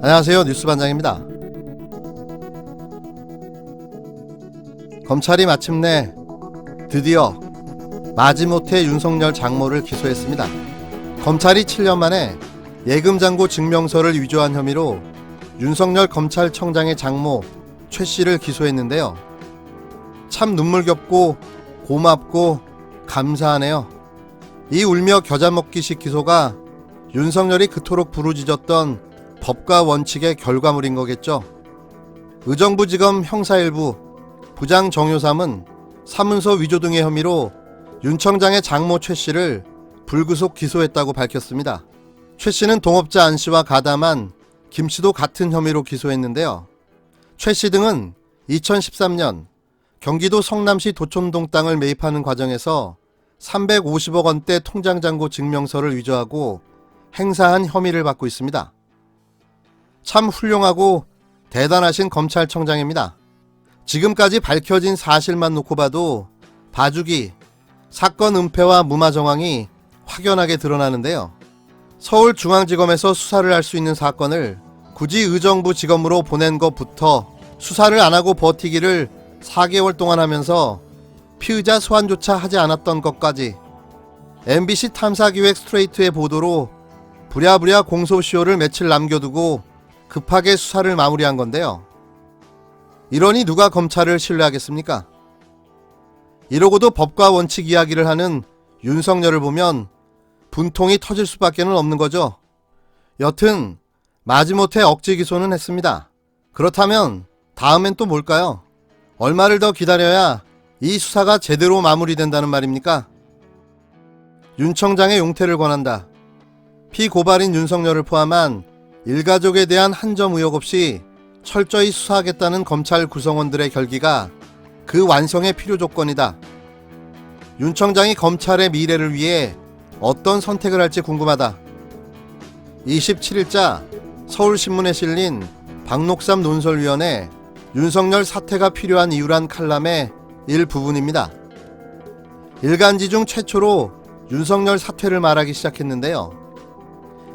안녕하세요. 뉴스반장입니다. 검찰이 마침내 드디어 마지못해 윤석열 장모를 기소했습니다. 검찰이 7년 만에 예금잔고 증명서를 위조한 혐의로 윤석열 검찰청장의 장모 최 씨를 기소했는데요. 참 눈물겹고 고맙고 감사하네요. 이 울며 겨자 먹기식 기소가 윤석열이 그토록 부르짖었던 법과 원칙의 결과물인 거겠죠. 의정부지검 형사1부 부장 정효삼은 사문서 위조 등의 혐의로 윤 청장의 장모 최 씨를 불구속 기소했다고 밝혔습니다. 최 씨는 동업자 안 씨와 가담한 김 씨도 같은 혐의로 기소했는데요. 최 씨 등은 2013년 경기도 성남시 도촌동 땅을 매입하는 과정에서 350억 원대 통장잔고 증명서를 위조하고 행사한 혐의를 받고 있습니다. 참 훌륭하고 대단하신 검찰청장입니다. 지금까지 밝혀진 사실만 놓고 봐도 봐주기, 사건 은폐와 무마 정황이 확연하게 드러나는데요. 서울중앙지검에서 수사를 할 수 있는 사건을 굳이 의정부지검으로 보낸 것부터 수사를 안 하고 버티기를 4개월 동안 하면서 피의자 소환조차 하지 않았던 것까지 MBC 탐사기획 스트레이트의 보도로 부랴부랴 공소시효를 며칠 남겨두고 급하게 수사를 마무리한 건데요. 이러니 누가 검찰을 신뢰하겠습니까? 이러고도 법과 원칙 이야기를 하는 윤석열을 보면 분통이 터질 수밖에 없는 거죠. 여튼 마지못해 억지 기소는 했습니다. 그렇다면 다음엔 또 뭘까요? 얼마를 더 기다려야 이 수사가 제대로 마무리된다는 말입니까? 윤 청장의 용퇴를 권한다. 피고발인 윤석열을 포함한 일가족에 대한 한 점 의혹 없이 철저히 수사하겠다는 검찰 구성원들의 결기가 그 완성의 필요 조건이다. 윤 청장이 검찰의 미래를 위해 어떤 선택을 할지 궁금하다. 27일자 서울신문에 실린 박록삼 논설위원회 윤석열 사퇴가 필요한 이유란 칼럼의 일부분입니다. 일간지 중 최초로 윤석열 사퇴를 말하기 시작했는데요.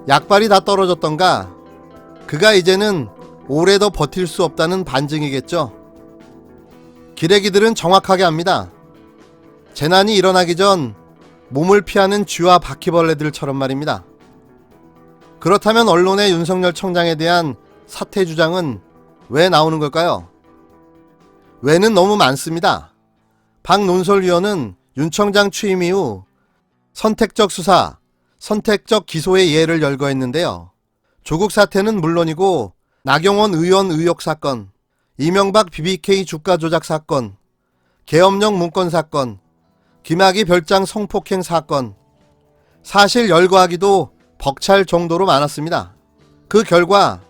약발이 다 떨어졌던가 그가 이제는 오래 더 버틸 수 없다는 반증이겠죠. 기레기들은 정확하게 압니다. 재난이 일어나기 전 몸을 피하는 쥐와 바퀴벌레들처럼 말입니다. 그렇다면 언론의 윤석열 청장에 대한 사퇴 주장은 왜 나오는 걸까요? 왜는 너무 많습니다. 박 논설위원은 윤 청장 취임 이후 선택적 수사, 선택적 기소의 예를 열거했는데요. 조국 사태는 물론이고 나경원 의원 의혹 사건, 이명박 BBK 주가 조작 사건, 계엄령 문건 사건, 김학의 별장 성폭행 사건, 사실 열거하기도 벅찰 정도로 많았습니다. 그 결과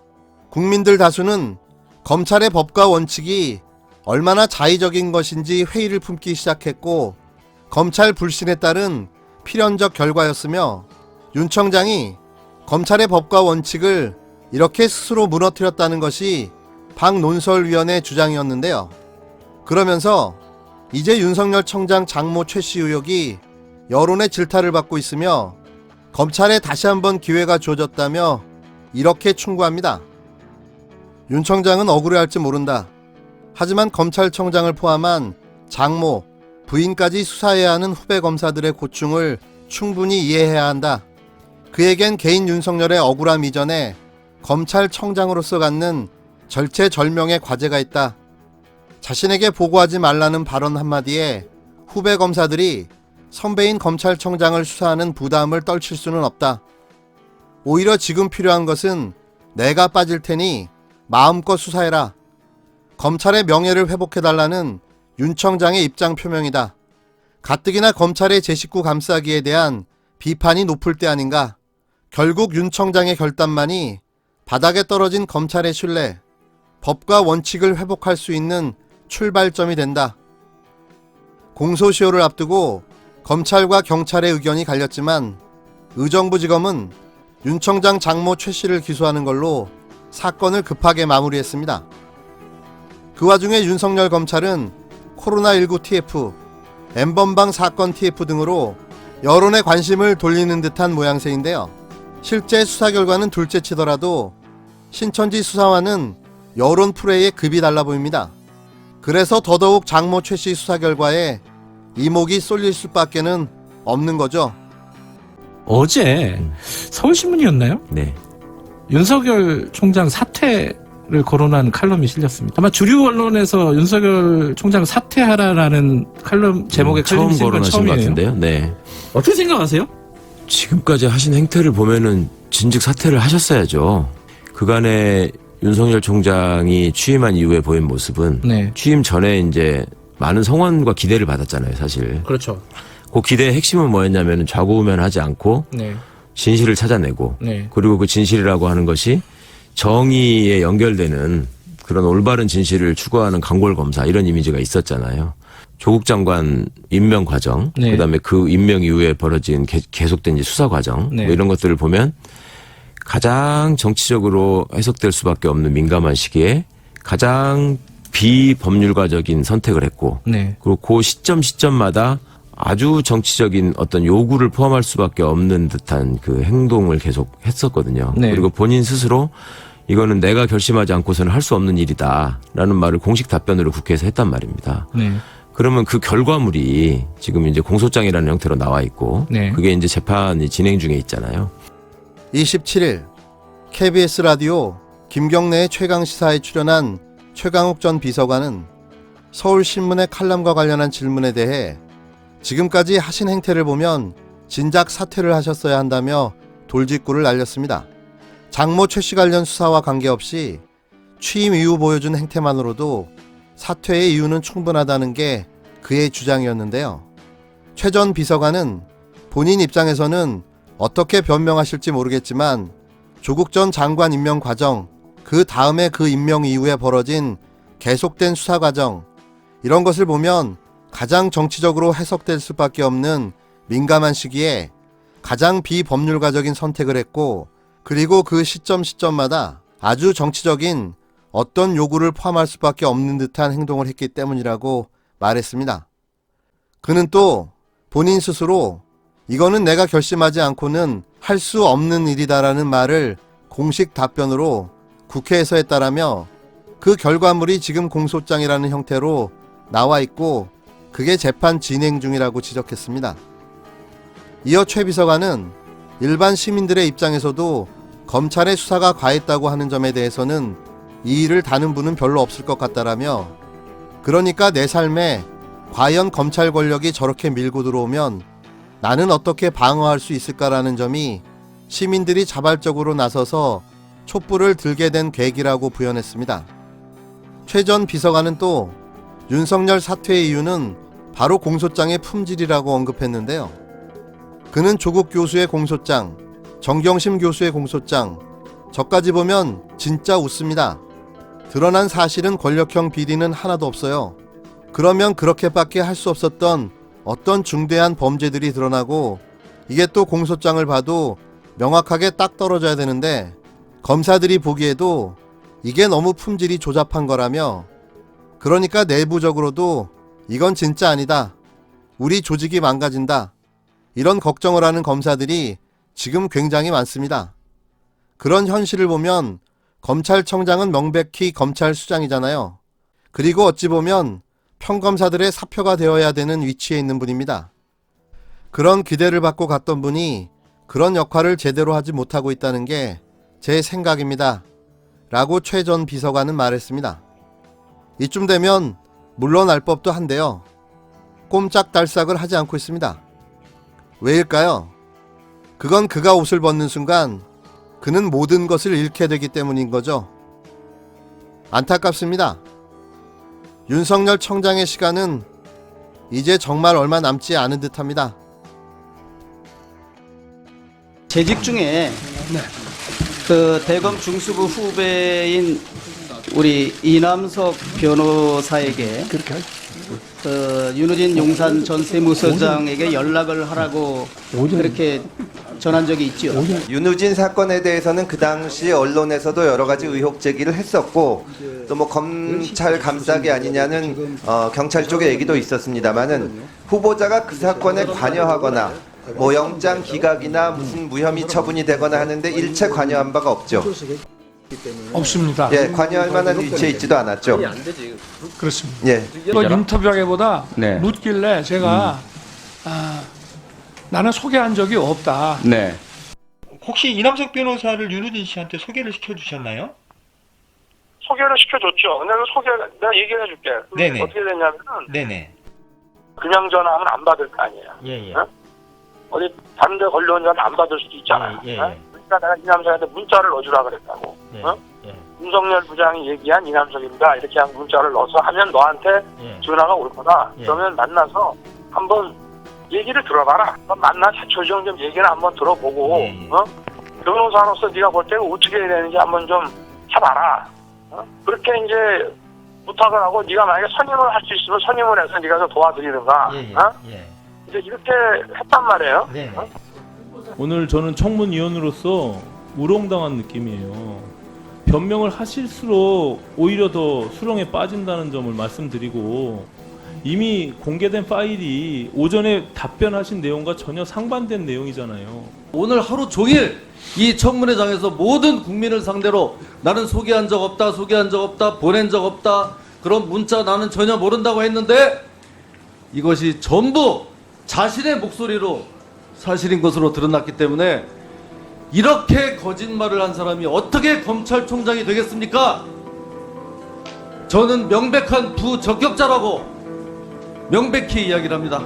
국민들 다수는 검찰의 법과 원칙이 얼마나 자의적인 것인지 회의를 품기 시작했고 검찰 불신에 따른 필연적 결과였으며 윤 청장이 검찰의 법과 원칙을 이렇게 스스로 무너뜨렸다는 것이 박 논설위원의 주장이었는데요. 그러면서 이제 윤석열 청장 장모 최 씨 의혹이 여론의 질타를 받고 있으며 검찰에 다시 한번 기회가 주어졌다며 이렇게 충고합니다. 윤 청장은 억울해할지 모른다. 하지만 검찰청장을 포함한 장모, 부인까지 수사해야 하는 후배 검사들의 고충을 충분히 이해해야 한다. 그에겐 개인 윤석열의 억울함 이전에 검찰청장으로서 갖는 절체절명의 과제가 있다. 자신에게 보고하지 말라는 발언 한마디에 후배 검사들이 선배인 검찰청장을 수사하는 부담을 떨칠 수는 없다. 오히려 지금 필요한 것은 내가 빠질 테니 마음껏 수사해라. 검찰의 명예를 회복해달라는 윤 청장의 입장 표명이다. 가뜩이나 검찰의 제 식구 감싸기에 대한 비판이 높을 때 아닌가. 결국 윤 청장의 결단만이 바닥에 떨어진 검찰의 신뢰, 법과 원칙을 회복할 수 있는 출발점이 된다. 공소시효를 앞두고 검찰과 경찰의 의견이 갈렸지만 의정부지검은 윤 청장 장모 최 씨를 기소하는 걸로 사건을 급하게 마무리했습니다. 그 와중에 윤석열 검찰은 코로나19 TF, N번방 사건 TF 등으로 여론의 관심을 돌리는 듯한 모양새인데요. 실제 수사 결과는 둘째치더라도 신천지 수사와는 여론 프레이의 급이 달라 보입니다. 그래서 더더욱 장모 최 씨 수사 결과에 이목이 쏠릴 수밖에는 없는 거죠. 어제 서울신문이었나요? 네. 윤석열 총장 사퇴를 거론한 칼럼이 실렸습니다. 아마 주류 언론에서 윤석열 총장 사퇴하라라는 칼럼 제목의 칼럼이 실린 건 처음 거론하신 것 처음이에요. 같은데요. 네. 어떻게 생각하세요? 지금까지 하신 행태를 보면은 진즉 사퇴를 하셨어야죠. 그간에 윤석열 총장이 취임한 이후에 보인 모습은 네. 취임 전에 이제 많은 성원과 기대를 받았잖아요, 사실. 그렇죠. 그 기대의 핵심은 뭐였냐면 좌고우면하지 않고 네. 진실을 찾아내고 네. 그리고 그 진실이라고 하는 것이 정의에 연결되는 그런 올바른 진실을 추구하는 강골 검사 이런 이미지가 있었잖아요. 조국 장관 임명 과정, 네. 그다음에 그 임명 이후에 벌어진 계속된 이제 수사 과정 네. 뭐 이런 것들을 보면 가장 정치적으로 해석될 수밖에 없는 민감한 시기에 가장 비법률가적인 선택을 했고 네. 그리고 그 시점마다 아주 정치적인 어떤 요구를 포함할 수밖에 없는 듯한 그 행동을 계속 했었거든요. 네. 그리고 본인 스스로 이거는 내가 결심하지 않고서는 할 수 없는 일이다라는 말을 공식 답변으로 국회에서 했단 말입니다. 네. 그러면 그 결과물이 지금 이제 공소장이라는 형태로 나와 있고 네. 그게 이제 재판이 진행 중에 있잖아요. 27일 KBS 라디오 김경래의 최강시사에 출연한 최강욱 전 비서관은 서울신문의 칼럼과 관련한 질문에 대해 지금까지 하신 행태를 보면 진작 사퇴를 하셨어야 한다며 돌직구를 날렸습니다. 장모 최 씨 관련 수사와 관계없이 취임 이후 보여준 행태만으로도 사퇴의 이유는 충분하다는 게 그의 주장이었는데요. 최 전 비서관은 본인 입장에서는 어떻게 변명하실지 모르겠지만 조국 전 장관 임명 과정, 그 다음에 그 임명 이후에 벌어진 계속된 수사 과정, 이런 것을 보면 가장 정치적으로 해석될 수밖에 없는 민감한 시기에 가장 비법률가적인 선택을 했고, 그리고 그 시점마다 아주 정치적인 어떤 요구를 포함할 수밖에 없는 듯한 행동을 했기 때문이라고 말했습니다. 그는 또 본인 스스로 이거는 내가 결심하지 않고는 할 수 없는 일이다라는 말을 공식 답변으로 국회에서 했다라며 그 결과물이 지금 공소장이라는 형태로 나와 있고 그게 재판 진행 중이라고 지적했습니다. 이어 최 비서관은 일반 시민들의 입장에서도 검찰의 수사가 과했다고 하는 점에 대해서는 이 일을 다는 분은 별로 없을 것 같다라며, 그러니까 내 삶에 과연 검찰 권력이 저렇게 밀고 들어오면 나는 어떻게 방어할 수 있을까라는 점이 시민들이 자발적으로 나서서 촛불을 들게 된 계기라고 부연했습니다. 최 전 비서관은 또 윤석열 사퇴의 이유는 바로 공소장의 품질이라고 언급했는데요. 그는 조국 교수의 공소장, 정경심 교수의 공소장, 저까지 보면 진짜 웃습니다. 드러난 사실은 권력형 비리는 하나도 없어요. 그러면 그렇게밖에 할 수 없었던 어떤 중대한 범죄들이 드러나고 이게 또 공소장을 봐도 명확하게 딱 떨어져야 되는데 검사들이 보기에도 이게 너무 품질이 조잡한 거라며, 그러니까 내부적으로도 이건 진짜 아니다, 우리 조직이 망가진다, 이런 걱정을 하는 검사들이 지금 굉장히 많습니다. 그런 현실을 보면 검찰청장은 명백히 검찰수장이잖아요. 그리고 어찌 보면 평검사들의 사표가 되어야 되는 위치에 있는 분입니다. 그런 기대를 받고 갔던 분이 그런 역할을 제대로 하지 못하고 있다는 게 제 생각입니다. 라고 최 전 비서관은 말했습니다. 이쯤 되면 물러날 법도 한데요. 꼼짝달싹을 하지 않고 있습니다. 왜일까요? 그건 그가 옷을 벗는 순간 그는 모든 것을 잃게 되기 때문인 거죠. 안타깝습니다. 윤석열 청장의 시간은 이제 정말 얼마 남지 않은 듯합니다. 재직 중에 그 대검 중수부 후배인 우리 이남석 변호사에게 그 윤우진 용산 전 세무서장에게 연락을 하라고 그렇게 전한 적이 있죠. 윤우진 사건에 대해서는 그 당시 언론에서도 여러 가지 의혹 제기를 했었고, 또 뭐 검찰 감싸기 아니냐는 경찰 쪽의 얘기도 있었습니다만은 후보자가 그 사건에 관여하거나 뭐 영장 기각이나 무슨 무혐의 처분이 되거나 하는데 일체 관여한 바가 없죠. 없습니다. 예, 관여할 만한 위치에 있지도 않았죠. 그렇습니다. 예. 또 인터뷰하기보다 네. 묻길래 제가 나는 소개한 적이 없다. 네. 혹시 이남석 변호사를 윤우진 씨한테 소개를 시켜주셨나요? 소개를 시켜줬죠. 근데 내가 얘기를 해줄게. 네네. 어떻게 됐냐면은, 네네. 그냥 전화하면 안 받을 거 아니에요. 예예. 어? 어디 다른 데 걸려오면 안 받을 수도 있잖아요. 예, 예, 어? 예. 그러니까 내가 이남석한테 문자를 넣어주라 그랬다고. 예. 어? 예. 윤석열 부장이 얘기한 이남석입니다. 이렇게 한 문자를 넣어서 하면 너한테 예. 전화가 올 거다. 예. 그러면 만나서 한번 얘기를 들어봐라. 한번 만나 최초정 좀 얘기를 한번 들어보고, 예, 예. 어? 변호사로서 네가 볼 때는 어떻게 해야 되는지 한번 좀 해봐라. 어? 그렇게 이제 부탁을 하고 네가 만약에 선임을 할 수 있으면 선임을 해서 네가 좀 도와드리든가. 예예. 어? 예. 이제 이렇게 했단 말이에요. 네네. 어? 오늘 저는 청문위원으로서 우롱당한 느낌이에요. 변명을 하실수록 오히려 더 수렁에 빠진다는 점을 말씀드리고, 이미 공개된 파일이 오전에 답변하신 내용과 전혀 상반된 내용이잖아요. 오늘 하루 종일 이 청문회장에서 모든 국민을 상대로 나는 소개한 적 없다, 보낸 적 없다, 그런 문자 나는 전혀 모른다고 했는데 이것이 전부 자신의 목소리로 사실인 것으로 드러났기 때문에 이렇게 거짓말을 한 사람이 어떻게 검찰총장이 되겠습니까? 저는 명백한 부적격자라고 명백히 이야기를 합니다.